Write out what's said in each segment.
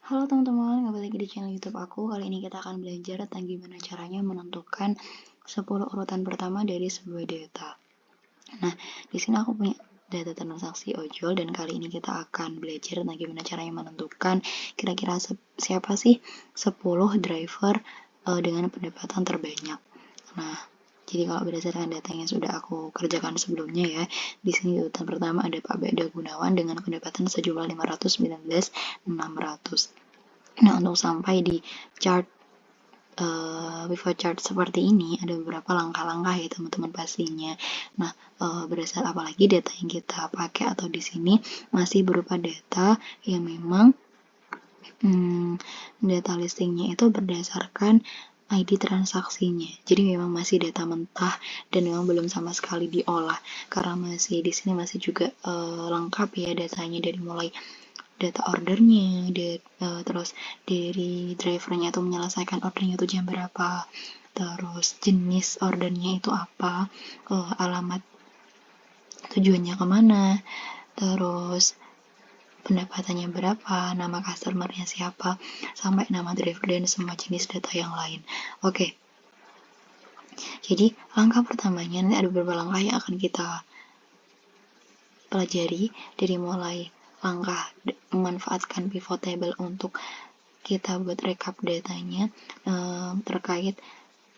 Halo teman-teman, kembali lagi di channel YouTube aku. Kali ini kita akan belajar tentang gimana caranya menentukan 10 urutan pertama dari sebuah data. Nah, di sini aku punya data transaksi ojol dan kali ini kita akan belajar tentang gimana caranya menentukan kira-kira siapa sih 10 driver dengan pendapatan terbanyak. Nah, jadi kalau berdasarkan data yang sudah aku kerjakan sebelumnya ya, di sini urutan pertama ada Pak Beda Gunawan dengan pendapatan sejumlah 519.600. Nah, untuk sampai di chart pivot chart seperti ini ada beberapa langkah-langkah ya teman-teman pastinya. Nah, berdasar apalagi data yang kita pakai atau di sini masih berupa data yang memang data listingnya itu berdasarkan ID transaksinya. Jadi memang masih data mentah dan memang belum sama sekali diolah karena masih di sini masih juga lengkap ya datanya dari mulai data ordernya, terus dari drivernya itu menyelesaikan ordernya itu jam berapa, terus jenis ordernya itu apa, alamat tujuannya kemana, terus pendapatannya berapa, nama customernya siapa, sampai nama driver dan semua jenis data yang lain. Oke, jadi langkah pertamanya nanti ada beberapa langkah yang akan kita pelajari dari mulai langkah memanfaatkan pivot table untuk kita buat rekap datanya terkait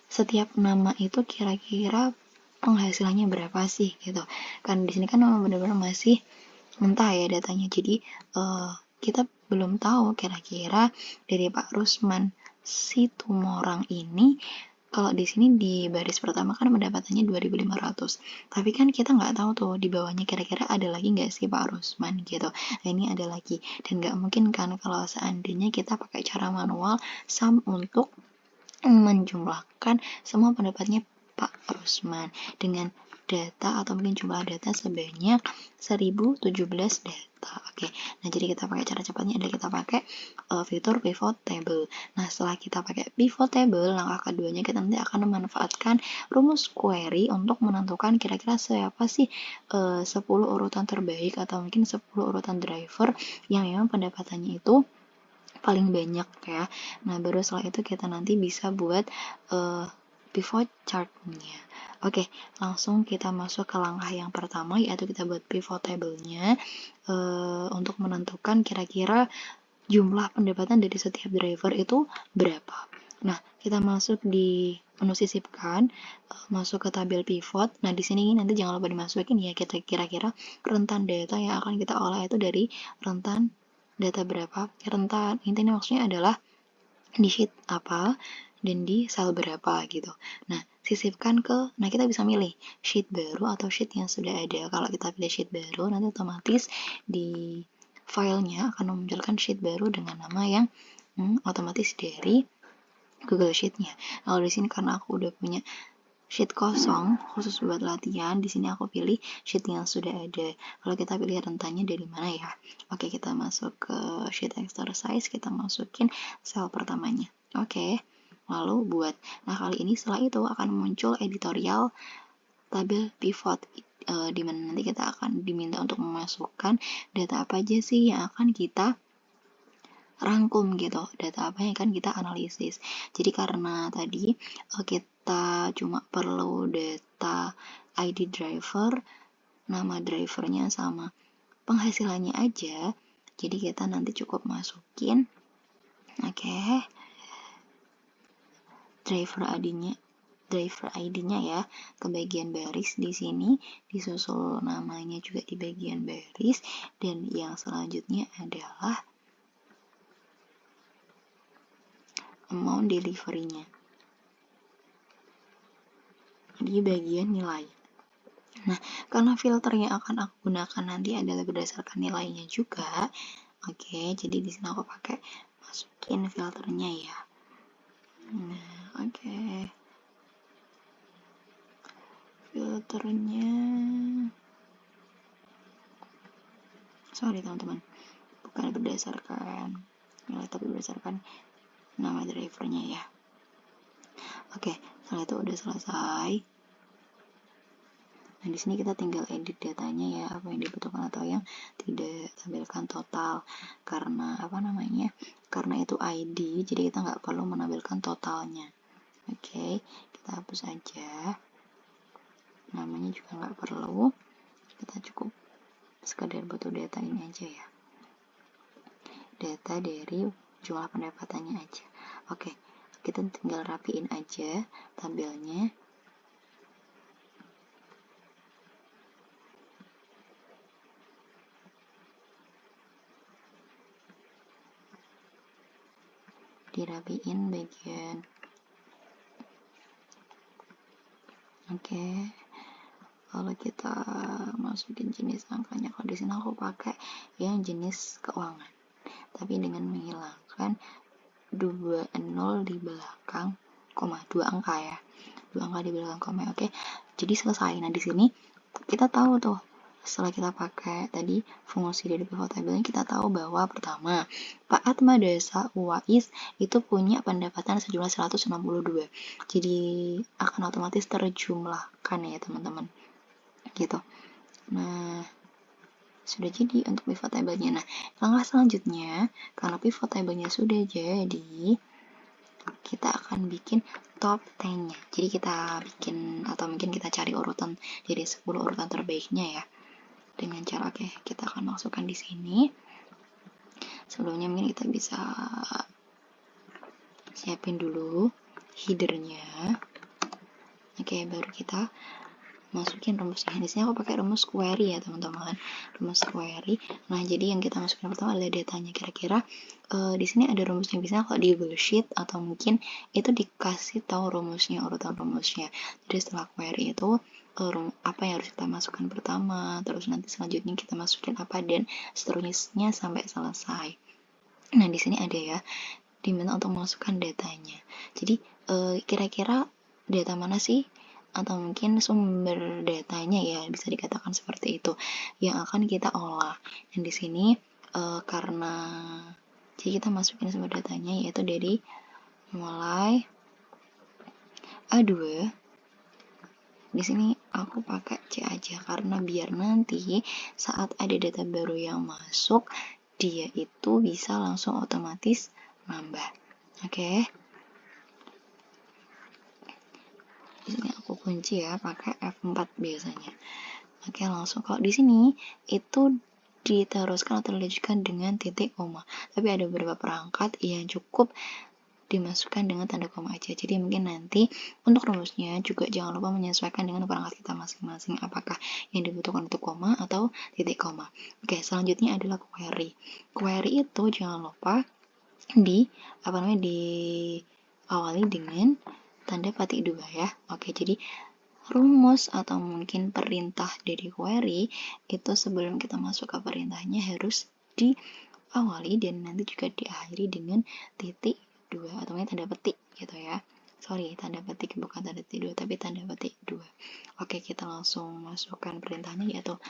setiap nama itu kira-kira penghasilannya berapa sih gitu. Kan di sini kan memang benar-benar masih mentah ya datanya. Jadi kita belum tahu kira-kira dari Pak Rusman si Tumorang ini kalau di sini di baris pertama kan pendapatannya 2.500. Tapi kan kita nggak tahu tuh di bawahnya kira-kira ada lagi nggak sih Pak Rusman gitu. Nah, ini ada lagi dan nggak mungkin kan kalau seandainya kita pakai cara manual sum untuk menjumlahkan semua pendapatnya Pak Rusman dengan data atau mungkin jumlah data sebanyak 1017 data. Oke, nah jadi kita pakai cara cepatnya adalah kita pakai fitur pivot table. Nah, setelah kita pakai pivot table, langkah keduanya kita nanti akan memanfaatkan rumus query untuk menentukan kira-kira siapa sih 10 urutan terbaik atau mungkin 10 urutan driver yang memang pendapatannya itu paling banyak ya. Nah, baru setelah itu kita nanti bisa buat pivot chart-nya. Oke, langsung kita masuk ke langkah yang pertama yaitu kita buat pivot table-nya untuk menentukan kira-kira jumlah pendapatan dari setiap driver itu berapa. Nah, kita masuk di menu sisipkan, masuk ke tabel pivot. Nah, di sini nanti jangan lupa dimasukin ya kita kira-kira rentan data yang akan kita olah itu dari rentan data berapa, rentan intinya maksudnya adalah di sheet apa dan di sel berapa gitu. Nah, sisipkan nah kita bisa milih sheet baru atau sheet yang sudah ada. Kalau kita pilih sheet baru, nanti otomatis di filenya akan memunculkan sheet baru dengan nama yang otomatis dari Google Sheet-nya. Kalau di sini karena aku udah punya sheet kosong khusus buat latihan, di sini aku pilih sheet yang sudah ada. Kalau kita pilih rentannya dari mana ya? Oke, kita masuk ke sheet exercise, kita masukin sel pertamanya. Oke, lalu buat. Nah, kali ini setelah itu akan muncul editorial tabel pivot di mana nanti kita akan diminta untuk memasukkan data apa aja sih yang akan kita rangkum gitu, data apa yang akan kita analisis. Jadi karena tadi kita cuma perlu data ID driver, nama drivernya sama penghasilannya aja, jadi kita nanti cukup masukin driver ID-nya ya ke bagian baris di sini, disusul namanya juga di bagian baris, dan yang selanjutnya adalah amount delivery-nya di bagian nilai. Nah, karena filter yang akan aku gunakan nanti adalah berdasarkan nilainya juga. Oke, jadi di sini aku pakai masukin filternya ya. Nah, oke. Filternya sorry teman-teman, bukan berdasarkan nilai tapi berdasarkan nama drivernya ya. Oke, setelah itu udah selesai. Nah, di sini kita tinggal edit datanya ya, apa yang dibutuhkan atau yang tidak, tampilkan total. Karena karena itu ID, jadi kita nggak perlu menampilkan totalnya. Oke, kita hapus aja. Namanya juga nggak perlu, kita cukup sekadar butuh data ini aja ya. Data dari jumlah pendapatannya aja. Oke, kita tinggal rapiin aja tabelnya. Dirapiin bagian. Oke, kalau kita masukin jenis angkanya, kalau di sini aku pakai yang jenis keuangan, tapi dengan menghilangkan 20 di belakang koma, 2 angka ya, 2 angka di belakang koma. Oke, jadi selesai. Nah, di sini kita tahu tuh, setelah kita pakai tadi fungsi dari pivot table, kita tahu bahwa pertama, Pak Atma Dasa Uwais itu punya pendapatan sejumlah 162. Jadi akan otomatis terjumlahkan ya teman-teman. Gitu. Nah, sudah jadi untuk pivot table-nya. Nah, langkah selanjutnya, karena pivot table-nya sudah jadi, kita akan bikin top 10-nya. Jadi kita bikin, atau mungkin kita cari urutan dari 10 urutan terbaiknya ya. Dengan cara, oke, kita akan masukkan di sini. Sebelumnya mungkin kita bisa siapin dulu headernya. Oke, baru kita masukin rumusnya. Di sini aku pakai rumus query ya teman-teman, rumus query. Nah, jadi yang kita masukin pertama adalah datanya. Kira-kira di sini ada rumusnya, bisa kalau di Google Sheet atau mungkin itu dikasih tahu rumusnya, urutan rumusnya. Jadi setelah query itu apa yang harus kita masukkan pertama, terus nanti selanjutnya kita masukin apa, dan seterusnya sampai selesai. Nah, di sini ada ya, dimana untuk memasukkan datanya. Jadi kira-kira data mana sih, atau mungkin sumber datanya ya, bisa dikatakan seperti itu, yang akan kita olah. Dan di sini karena jadi kita masukin sumber datanya yaitu dari mulai A2. Di sini aku pakai C aja karena biar nanti saat ada data baru yang masuk, dia itu bisa langsung otomatis nambah. Oke. Di sini aku kunci ya pakai F4 biasanya. Oke, langsung. Kalau di sini itu diteruskan atau dilanjutkan dengan titik koma. Tapi ada beberapa perangkat yang cukup dimasukkan dengan tanda koma aja. Jadi mungkin nanti untuk rumusnya juga jangan lupa menyesuaikan dengan perangkat kita masing-masing, apakah yang dibutuhkan untuk koma atau titik koma. Oke, selanjutnya adalah query. Query itu jangan lupa diawali dengan tanda petik 2 ya. Oke, jadi rumus atau mungkin perintah dari query itu sebelum kita masuk ke perintahnya harus diawali dan nanti juga diakhiri dengan titik 2 atau tanda petik gitu ya. Sorry, tanda petik bukan tanda petik 2 tapi tanda petik 2. Oke, kita langsung masukkan perintahnya yaitu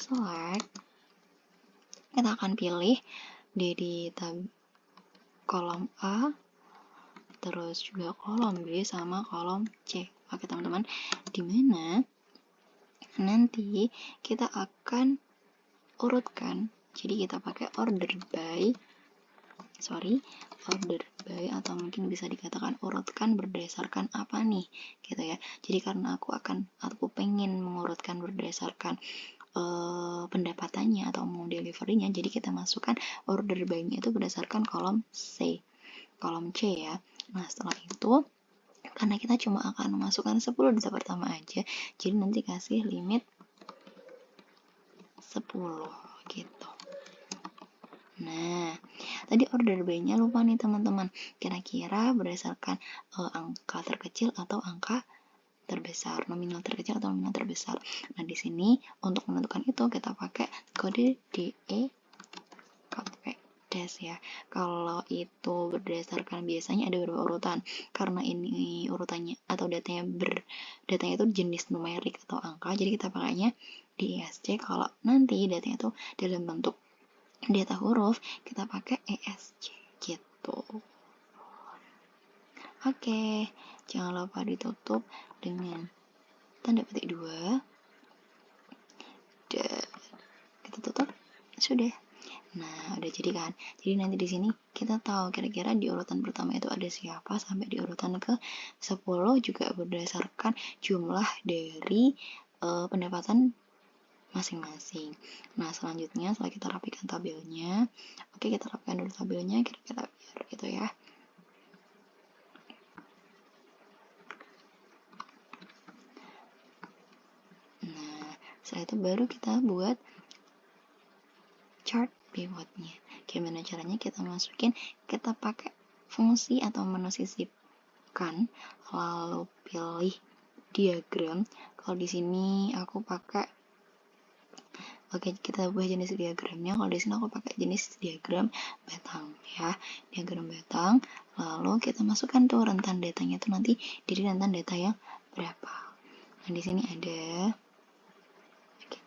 select. Kita akan pilih dari kolom A, terus juga kolom B sama kolom C. Oke teman-teman, dimana nanti kita akan urutkan. Jadi kita pakai order by atau mungkin bisa dikatakan urutkan berdasarkan apa nih gitu ya. Jadi karena aku pengen mengurutkan berdasarkan pendapatannya atau mau deliverynya, jadi kita masukkan order by-nya itu berdasarkan kolom C ya. Nah, setelah itu karena kita cuma akan memasukkan 10 data pertama aja, jadi nanti kasih limit 10 gitu. Nah, tadi order by-nya lupa nih teman-teman, kira-kira berdasarkan angka terkecil atau angka terbesar, nominal terkecil atau nominal terbesar. Nah, di sini untuk menentukan itu kita pakai kode DE dash ya. Kalau itu berdasarkan biasanya ada beberapa urutan. Karena ini urutannya atau datanya itu jenis numerik atau angka, jadi kita pakainya di ESC. Kalau nanti datanya itu dalam bentuk data huruf, kita pakai ESC gitu. Oke, jangan lupa ditutup dengan tanda petik 2. Kita tutup, sudah. Nah, udah jadi kan. Jadi nanti di sini kita tahu kira-kira di urutan pertama itu ada siapa sampai di urutan ke 10 juga berdasarkan jumlah dari pendapatan masing-masing. Nah, selanjutnya setelah kita rapikan tabelnya, oke, kita rapikan dulu tabelnya kira-kira biar gitu ya. Nah, setelah itu baru kita buat chart pivotnya. Gimana caranya? Kita masukin, kita pakai fungsi atau menu sisipkan, lalu pilih diagram. Kalau di sini aku pakai, oke, kita ubah jenis diagramnya. Kalau di sini aku pakai jenis diagram batang ya, diagram batang. Lalu kita masukkan tuh rentan datanya tuh nanti dari rentan data yang berapa. Nah, di sini ada. Oke,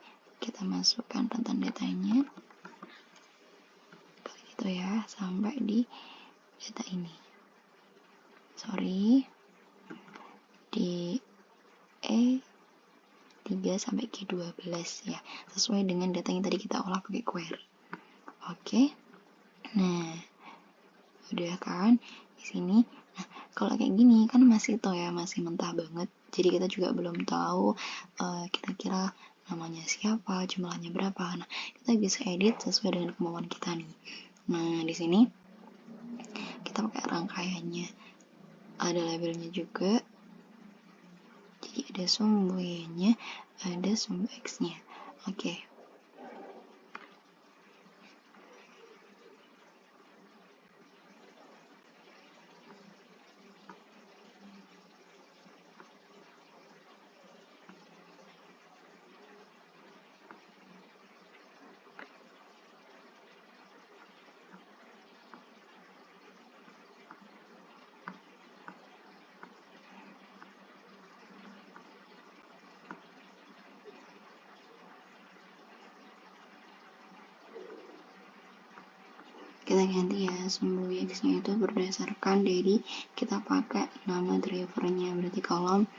kita masukkan rentan datanya. Gitu ya, sampai di data ini. Sorry. Di E3 sampai G12 ya, sesuai dengan data yang tadi kita olah pakai query. Oke. Nah, udah kan di sini. Nah, kalau kayak gini kan masih toh ya, masih mentah banget. Jadi kita juga belum tahu kira-kira namanya siapa, jumlahnya berapa. Nah, kita bisa edit sesuai dengan kemauan kita nih. Nah, di sini kita pakai rangkaiannya. Ada labelnya juga. Jadi ada sumbu Y-nya, ada sumbu X-nya. Oke. Kita ganti ya, sumbu X-nya itu berdasarkan dari kita pakai nama drivernya, berarti kolom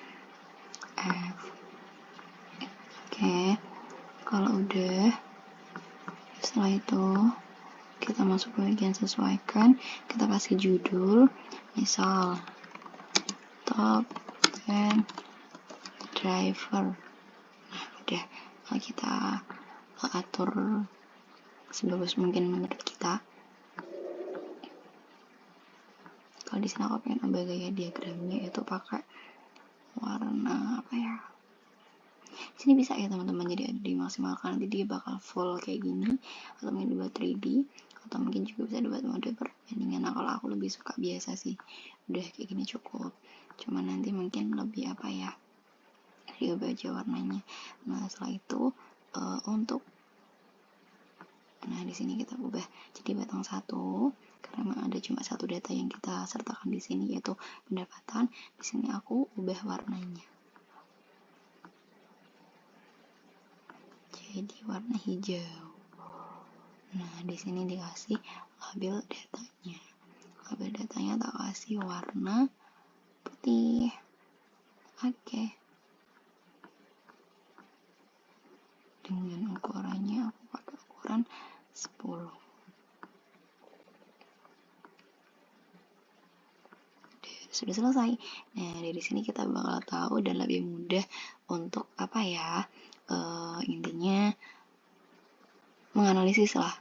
F. Oke, kalau udah, setelah itu kita masuk ke bagian sesuaikan, kita kasih judul, misal top 10 driver. Nah, udah, kalau kita atur sebagus mungkin menurut kita. Kalau di sini aku pengen ubah gaya diagramnya itu pakai warna apa ya? Di sini bisa ya teman-teman, jadi ada dimaksimalkan, nanti dia bakal full kayak gini, atau mungkin dibuat 3D, atau mungkin juga bisa dibuat mode perbandingan. Nah, kalau aku lebih suka biasa sih, udah kayak gini cukup. Cuman nanti mungkin lebih apa ya, diubah aja warnanya. Nah, setelah itu untuk di sini kita ubah jadi batang 1 karena memang ada cuma satu data yang kita sertakan di sini, yaitu pendapatan. Di sini aku ubah warnanya jadi warna hijau. Nah, di sini dikasih label datanya. Label datanya tak kasih warna putih. Oke. Dengan ukurannya aku pakai ukuran 10. Sudah selesai. Nah, dari sini kita bakal tahu dan lebih mudah untuk apa ya, intinya menganalisis lah.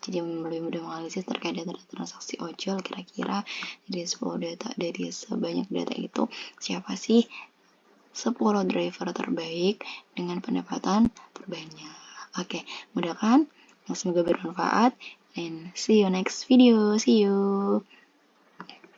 Jadi lebih mudah menganalisis terkait data transaksi ojol, kira-kira dari 10 data, dari sebanyak data itu siapa sih 10 driver terbaik dengan pendapatan terbanyak. Oke, mudah kan? Semoga bermanfaat, and see you next video. See you.